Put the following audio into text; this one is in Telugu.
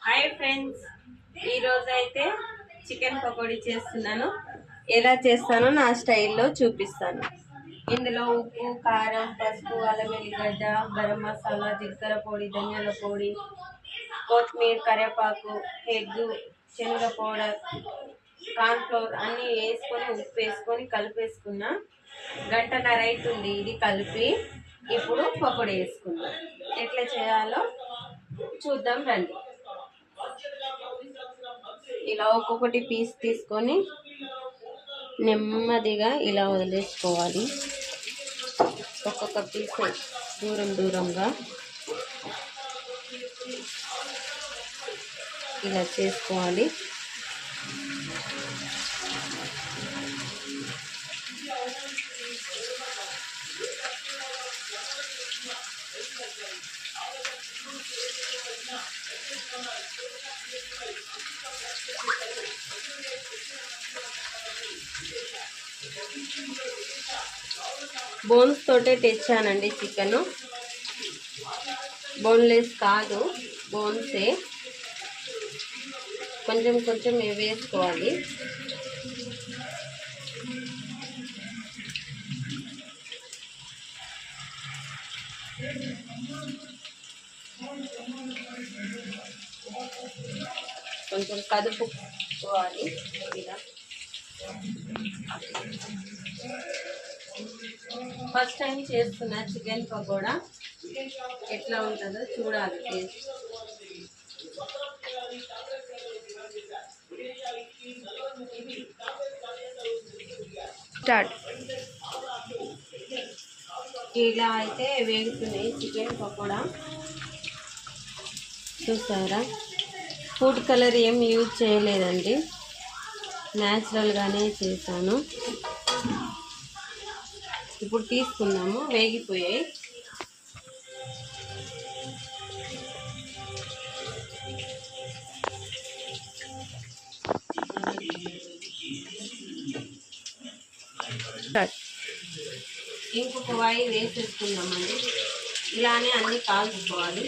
హాయ్ ఫ్రెండ్స్, ఈరోజు అయితే చికెన్ పకోడీ చేస్తున్నాను. ఎలా చేస్తానో నా స్టైల్లో చూపిస్తాను. ఇందులో ఉప్పు, కారం, పసుపు, అల్లం వెల్లిగడ్డ, గరం మసాలా, జీలకర్ర పొడి, ధనియాల పొడి, కొత్తిమీర, కరివేపాకు, ఎగ్గు, శనగ పౌడర్, కార్న్ఫ్లోర్ అన్నీ వేసుకొని ఉప్పు వేసుకొని కలిపేసుకున్నా. గంటన్నర అవుతుంది ఇది కలిపి. ఇప్పుడు పకోడీ వేసుకుందాం. ఎట్లా చేయాలో చూద్దాం రండి. ఇలా ఒక్కొక్కటి పీస్ తీసుకొని నెమ్మదిగా ఇలా వదిలేసుకోవాలి. ఒక్కొక్క పీస్ దూరంగా ఇలా చేసుకోవాలి. బోన్స్ తోటే తెచ్చానండి చికెను. బోన్లెస్ కాదు, బోన్సే. కొంచెం వేసుకోవాలి. కొంచెం కదుపుకోవాలి ఇలా. ఫస్ట్ టైం చేస్తున్నా చికెన్ పకోడా, ఎట్లా ఉంటుందో చూడాలి టేస్ట్. స్టార్ట్. ఇలా అయితే వేగుతున్నాయి చికెన్ పకోడా. చూసారా, ఫుడ్ కలర్ ఏం యూజ్ చేయలేదండి, న్యాచురల్గానే చేశాను. ఇప్పుడు తీసుకున్నాము, వేగిపోయాయి. ఇంకొక వాయి వేసేసుకుందామండి. ఇలానే అన్ని కాల్చుకోవాలి.